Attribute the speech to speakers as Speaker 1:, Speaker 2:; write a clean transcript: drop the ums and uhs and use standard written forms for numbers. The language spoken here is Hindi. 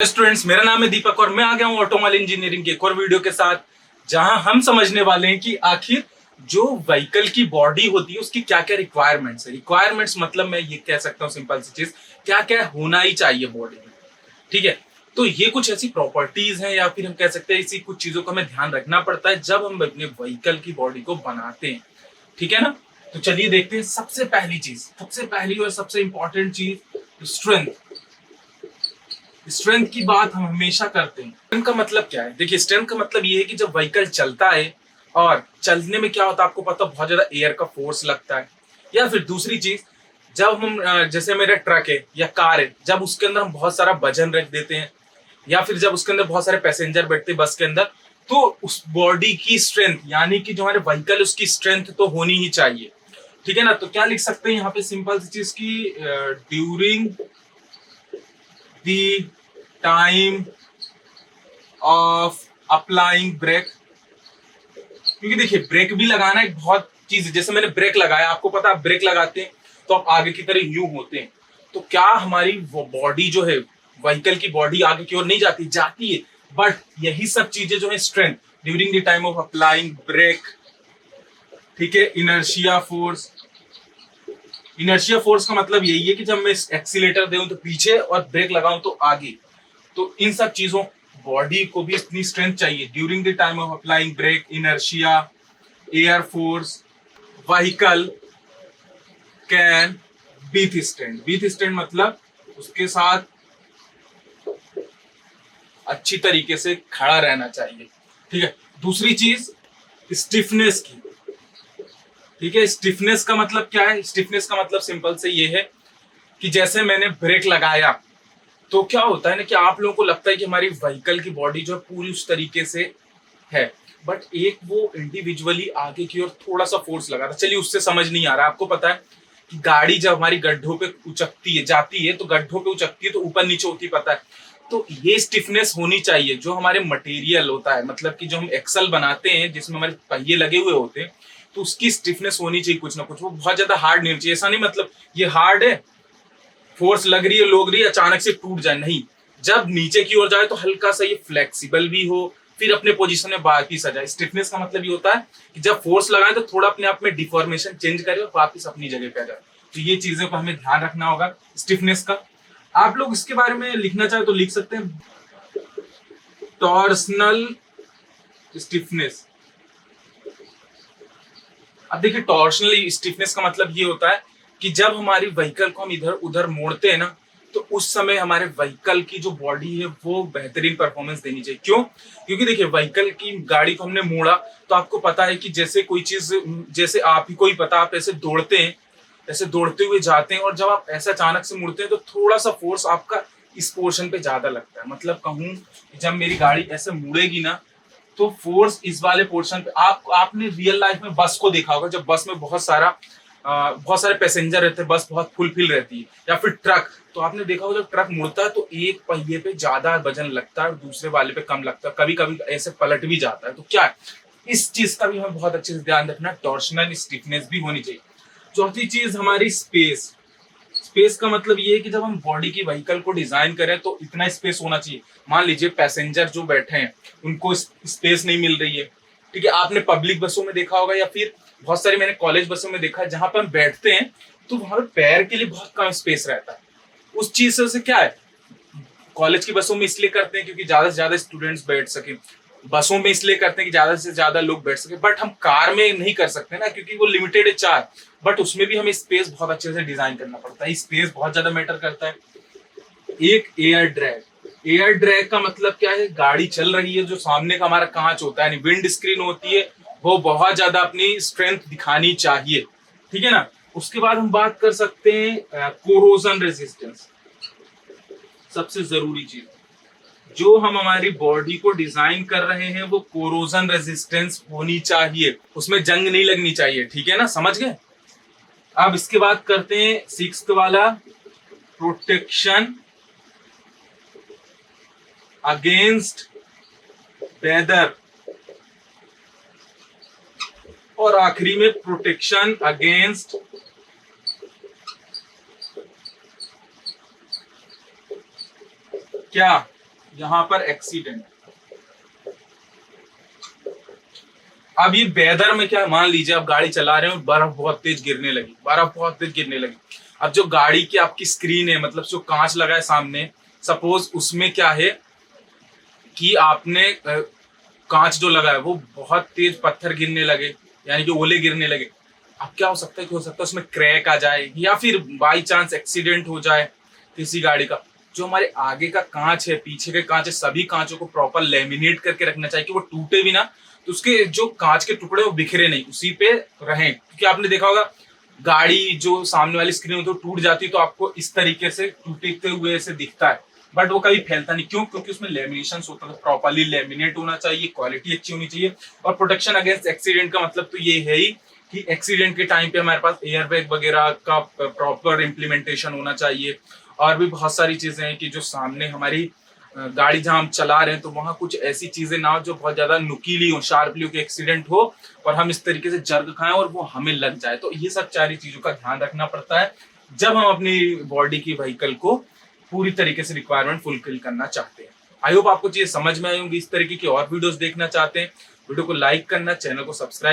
Speaker 1: स्टूडेंट्स, मेरा नाम है दीपक और मैं आ गया हूँ ऑटोमोबाइल इंजीनियरिंग के एक और वीडियो के साथ, जहां हम समझने वाले हैं कि आखिर जो व्हीकल की बॉडी होती है उसकी क्या क्या रिक्वायरमेंट्स है। रिक्वायरमेंट्स मतलब मैं ये कह सकता हूँ सिंपल सी चीज, क्या क्या होना ही चाहिए बॉडी में। ठीक है, तो ये कुछ ऐसी प्रॉपर्टीज हैं या फिर हम कह सकते हैं इसी कुछ चीजों का हमें ध्यान रखना पड़ता है जब हम अपने व्हीकल की बॉडी को बनाते हैं। ठीक है ना, तो चलिए देखते हैं। सबसे पहली चीज, सबसे पहली और सबसे इंपॉर्टेंट चीज स्ट्रेंथ। स्ट्रेंथ की बात हम हमेशा करते हैं। स्ट्रेंथ का मतलब क्या है? देखिए, स्ट्रेंथ का मतलब ये है कि जब व्हीकल चलता है और चलने में क्या होता है आपको पता, बहुत ज्यादा एयर का फोर्स लगता है। या फिर दूसरी चीज, जब हम जैसे मेरा ट्रक है या कार है, जब उसके अंदर हम बहुत सारा वजन रख देते हैं या फिर जब उसके अंदर बहुत सारे पैसेंजर बैठते हैं बस के अंदर, तो उस बॉडी की स्ट्रेंथ यानी कि जो हमारे व्हीकल उसकी स्ट्रेंथ तो होनी ही चाहिए। ठीक है ना, तो क्या लिख सकते हैं यहाँ पे सिंपल सी चीज की, during the time of applying break. क्योंकि देखिए, ब्रेक भी लगाना एक बहुत चीज है। जैसे मैंने ब्रेक लगाया, आपको पता है ब्रेक लगाते हैं तो आप आगे की तरह यूं होते हैं, तो क्या हमारी वो बॉडी जो है, व्हीकल की बॉडी आगे की ओर नहीं जाती? जाती है। बट यही सब चीजें जो है strength during the time of applying break. ठीक है, इनर्शिया फोर्स। इनर्शिया फोर्स का मतलब यही है कि जब मैं एक्सीलेटर दूं तो पीछे और ब्रेक लगाऊं तो आगे। तो इन सब चीजों, बॉडी को भी इतनी स्ट्रेंथ चाहिए during the time of applying brake, inertia, air force. Vehicle can withstand. Withstand मतलब उसके साथ अच्छी तरीके से खड़ा रहना चाहिए। ठीक है, दूसरी चीज स्टिफनेस की। ठीक है, स्टिफनेस का मतलब क्या है? स्टिफनेस का मतलब सिंपल से ये है कि जैसे मैंने ब्रेक लगाया तो क्या होता है ना कि आप लोगों को लगता है कि हमारी व्हीकल की बॉडी जो है पूरी उस तरीके से है, बट एक वो इंडिविजुअली आगे की ओर थोड़ा सा फोर्स लगा था। चलिए, उससे समझ नहीं आ रहा। आपको पता है कि गाड़ी जब हमारी गड्ढों पे उचकती है, जाती है तो गड्ढों पे उचकती है तो ऊपर नीचे होती, पता है। तो ये स्टिफनेस होनी चाहिए जो हमारे मटेरियल होता है, मतलब कि जो हम एक्सल बनाते हैं जिसमें हमारे पहिए लगे हुए होते हैं, तो उसकी स्टिफनेस होनी चाहिए कुछ ना कुछ। वो बहुत ज्यादा हार्ड नहीं होनी चाहिए। ऐसा नहीं मतलब ये हार्ड है, फोर्स लग रही है, लोग रही है, अचानक से टूट जाए, नहीं। जब नीचे की ओर जाए तो हल्का सा ये फ्लेक्सिबल भी हो, फिर अपने पोजीशन में वापिस आ जाए। स्टिफनेस का मतलब ये होता है कि जब फोर्स लगाए तो थोड़ा अपने आप में डिफॉर्मेशन चेंज करे और वापिस अपनी जगह पे आ जाए। तो ये चीजों को हमें ध्यान रखना होगा स्टिफनेस का। आप लोग इसके बारे में लिखना चाहे तो लिख सकते हैं, टॉर्सनल स्टिफनेस। अब देखिए, टॉर्शनल स्टिफनेस का मतलब ये होता है कि जब हमारी व्हीकल को हम इधर उधर मोड़ते हैं ना, तो उस समय हमारे व्हीकल की जो बॉडी है वो बेहतरीन परफॉर्मेंस देनी चाहिए। क्यों? क्योंकि देखिए, व्हीकल की गाड़ी को हमने मोड़ा तो आपको पता है कि जैसे कोई चीज, जैसे आप ही को ही पता, आप ऐसे दौड़ते हैं, ऐसे दौड़ते हुए जाते हैं और जब आप ऐसा अचानक से मुड़ते हैं तो थोड़ा सा फोर्स आपका इस पोर्शन पे ज्यादा लगता है। मतलब कहूं, जब मेरी गाड़ी ऐसे मुड़ेगी ना तो फोर्स इस वाले पोर्शन पे, आपने रियल लाइफ में बस को देखा होगा, जब बस में बहुत सारे पैसेंजर रहते हैं, बस बहुत फुल फिल रहती है, या फिर ट्रक, तो आपने देखा होगा जब ट्रक मुड़ता है तो एक पहिए पे ज्यादा वजन लगता है और दूसरे वाले पे कम लगता है, कभी कभी ऐसे पलट भी जाता है। तो क्या है, इस चीज का भी हमें बहुत अच्छे से ध्यान रखना, टॉर्शनल स्टिफनेस भी होनी चाहिए। चौथी चीज हमारी स्पेस। स्पेस का मतलब ये है कि जब हम बॉडी की व्हीकल को डिजाइन करें तो इतना स्पेस होना चाहिए। मान लीजिए पैसेंजर जो बैठे हैं उनको स्पेस नहीं मिल रही है। ठीक है, आपने पब्लिक बसों में देखा होगा या फिर बहुत सारी मैंने कॉलेज बसों में देखा है, जहां पर हम बैठते हैं तो वहां पे पैर के लिए बहुत कम स्पेस रहता है। उस चीज से क्या है, कॉलेज की बसों में इसलिए करते हैं क्योंकि ज्यादा से ज्यादा स्टूडेंट्स बैठ सके, बसों में इसलिए करते हैं कि ज्यादा से ज्यादा लोग बैठ सके। बट हम कार में नहीं कर सकते ना, क्योंकि वो लिमिटेड है, चार। बट उसमें भी हमें स्पेस बहुत अच्छे से डिजाइन करना पड़ता है, स्पेस बहुत ज्यादा मैटर करता है। एक एयर ड्रैग। एयर ड्रैग का मतलब क्या है, गाड़ी चल रही है, जो सामने का हमारा कांच होता है, विंड स्क्रीन होती है, वो बहुत ज्यादा अपनी स्ट्रेंथ दिखानी चाहिए। ठीक है ना, उसके बाद हम बात कर सकते हैं कोरोजन रेजिस्टेंस। सबसे जरूरी चीज जो हम हमारी बॉडी को डिजाइन कर रहे हैं वो कोरोजन रेजिस्टेंस होनी चाहिए, उसमें जंग नहीं लगनी चाहिए। ठीक है ना, समझ गए। अब इसके बाद करते हैं सिक्स्थ वाला, प्रोटेक्शन अगेंस्ट वेदर, और आखिरी में प्रोटेक्शन अगेंस्ट क्या, यहाँ पर एक्सीडेंट। अब ये वेदर में क्या, मान लीजिए आप गाड़ी चला रहे हो, बर्फ बहुत तेज गिरने लगी। अब जो गाड़ी की आपकी स्क्रीन है, मतलब जो कांच लगा है सामने, सपोज उसमें क्या है कि आपने कांच जो लगा है वो बहुत तेज पत्थर गिरने लगे, यानी कि ओले गिरने लगे। अब क्या हो सकता है कि हो सकता है उसमें क्रैक आ जाए, या फिर बाई चांस एक्सीडेंट हो जाए किसी गाड़ी का। जो हमारे आगे का कांच है, पीछे के कांच है, सभी कांचों को प्रॉपर लेमिनेट करके रखना चाहिए कि वो टूटे भी ना, तो उसके जो कांच के टुकड़े वो बिखरे नहीं, उसी पे रहें। क्योंकि आपने देखा होगा गाड़ी जो सामने वाली स्क्रीन होती है टूट जाती है तो आपको इस तरीके से टूटते हुए से दिखता है, बट वो कभी फैलता नहीं। क्यों? क्योंकि उसमें लेमिनेशन होता है, प्रॉपरली लेमिनेट होना चाहिए, क्वालिटी अच्छी होनी चाहिए। और प्रोटेक्शन अगेंस्ट एक्सीडेंट का मतलब तो ये है ही कि एक्सीडेंट के टाइम पे हमारे पास एयरबैग वगैरह का प्रॉपर इम्प्लीमेंटेशन होना चाहिए। और भी बहुत सारी चीजें हैं कि जो सामने हमारी गाड़ी जहां हम चला रहे हैं तो वहां कुछ ऐसी चीजें ना हो जो बहुत ज्यादा नुकीली हो, शार्पली हो, कि एक्सीडेंट हो और हम इस तरीके से जर्ग खाएं और वो हमें लग जाए। तो ये सब सारी चीजों का ध्यान रखना पड़ता है जब हम अपनी बॉडी की व्हीकल को पूरी तरीके से रिक्वायरमेंट फुलफिल करना चाहते हैं। आई होप आपको चीजें समझ में आई होंगी। इस तरीके की और वीडियोस देखना चाहते हैं, वीडियो को लाइक करना, चैनल को सब्सक्राइब